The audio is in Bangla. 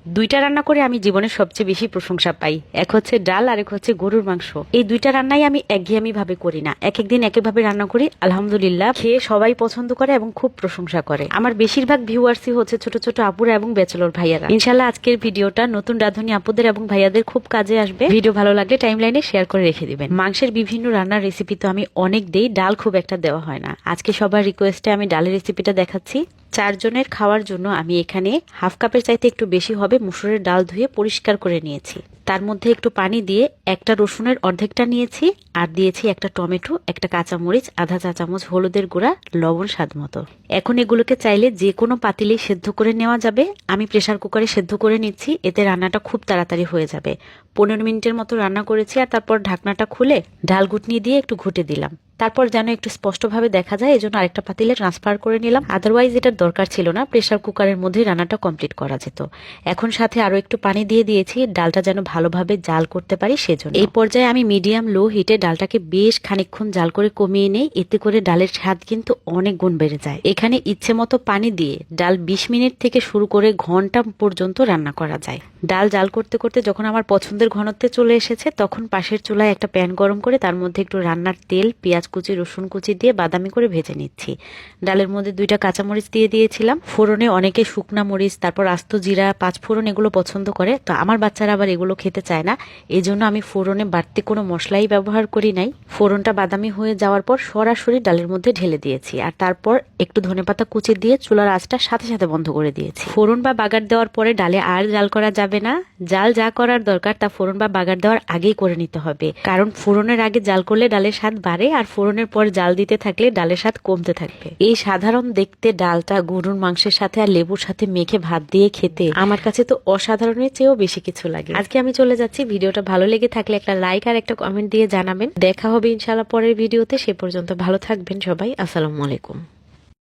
দুইটা রান্না করে আমি জীবনের সবচেয়ে বেশি প্রশংসা পাই। এক হচ্ছে ডাল আর এক হচ্ছে গরুর মাংস। এই দুইটা রান্নাই আমি একঘেয়েমি ভাবে করি না, এক একদিন এক একভাবে রান্না করি। আলহামদুলিল্লাহ, খেয়ে সবাই পছন্দ করে এবং খুব প্রশংসা করে। আমার বেশিরভাগ ভিউয়ার্সই হচ্ছে ছোট ছোট আপুরা এবং ব্যাচেলর ভাইয়ারা। ইনশাল্লাহ আজকের ভিডিওটা নতুন রাঁধুনি আপুদের এবং ভাইয়াদের খুব কাজে আসবে। ভিডিও ভালো লাগলে টাইমলাইনে শেয়ার করে রেখে দিবেন। মাংসের বিভিন্ন রান্নার রেসিপি তো আমি অনেক দেই, ডাল খুব একটা দেওয়া হয় না। আজকে সবার রিকোয়েস্টে আমি ডালের রেসিপিটা দেখাচ্ছি। 4 জনের খাওয়ার জন্য আমি এখানে হাফ কাপের চাইতে একটু বেশি হবে মুসুরের ডাল ধুয়ে পরিষ্কার করে নিয়েছি। তার মধ্যে একটু পানি দিয়ে একটা রসুনের অর্ধেকটা নিয়েছি, আর দিয়েছি একটা টমেটো, একটা কাঁচামরিচ, আধা চা চামচ হলুদের গুঁড়া, লবণ স্বাদ মতো। এখন এগুলোকে চাইলে যে কোনো পাতিলেই সেদ্ধ করে নেওয়া যাবে। আমি প্রেসার কুকারে সেদ্ধ করে নিচ্ছি, এতে রান্নাটা খুব তাড়াতাড়ি হয়ে যাবে। 15 মিনিটের মতো রান্না করেছি, আর তারপর ঢাকনাটা খুলে ডাল ঘুটনি দিয়ে একটু ঘুটে দিলাম। তারপর যেন একটু স্পষ্টভাবে দেখা যায় এজন্য আরেকটা পাতিলে ট্রান্সফার করে নিলাম। আদারওয়াইজ এটার দরকার ছিল না, প্রেসার কুকারের মধ্যে রান্নাটা কমপ্লিট করা যেত। এখন সাথে আরো একটু পানি দিয়ে দিয়েছি, ডালটা যেন ভালোভাবে জাল করতে পারি সেজন্য। এই পর্যায়ে আমি মিডিয়াম লো হিটে ডালটাকে বেশ খানিকক্ষণ জাল করে কমিয়ে নেই, এতে করে ডালের স্বাদ কিন্তু অনেক গুণ বেড়ে যায়। এখানে ইচ্ছে মতো পানি দিয়ে ডাল 20 মিনিট থেকে শুরু করে ঘন্টা পর্যন্ত রান্না করা যায়। ডাল জাল করতে করতে যখন আমার পছন্দের ঘনত্বে চলে এসেছে, তখন পাশের চুলায় একটা প্যান গরম করে তার মধ্যে একটু রান্নার তেল, পেঁয়াজ কুচি, রসুন কুচি দিয়ে বাদামি করে ভেজে নিচ্ছি। ডালের মধ্যে 2টা কাঁচামরিচ দিয়ে দিয়েছিলাম। ফোড়নে অনেকে শুকনা মরিচ, তারপর আস্ত জিরা, 5 ফোড়ন এগুলো পছন্দ করে, তো আমার বাচ্চারা আবার এগুলো খেতে চায় না। এই জন্য আমি ফোড়নে বাড়তি কোনো মশলাই ব্যবহার করি নাই। ফোড়নটা বাদামি হয়ে যাওয়ার পর সরাসরি ডালের মধ্যে ঢেলে দিয়েছি, আর তারপর একটু ধনেপাতা কুচি দিয়ে চুলার আঁচটা সাথে সাথে বন্ধ করে দিয়েছি। ফোড়ন বা বাগার দেওয়ার পরে ডালে আর জাল করা যাবে না। জাল যা করার দরকার তা ফোড়ন বা বাগার দেওয়ার আগেই করে নিতে হবে, কারণ ফোড়নের আগে জাল করলে ডালের স্বাদ বাড়ে, আর ফোড়নের পর জাল দিতে থাকলে ডালের স্বাদ কমতে থাকবে। এই সাধারণ দেখতে ডালটা গরুর মাংসের সাথে আর লেবুর সাথে মেখে ভাত দিয়ে খেতে আমার কাছে তো অসাধারণের চেয়েও বেশি কিছু লাগে। আজকে আমি চলে যাচ্ছি। ভিডিওটা ভালো লেগে থাকলে একটা লাইক আর একটা কমেন্ট দিয়ে জানাবেন। দেখা হবে ইনশাআল্লাহ পরের ভিডিওতে। সে পর্যন্ত ভালো থাকবেন সবাই। আসসালামু আলাইকুম।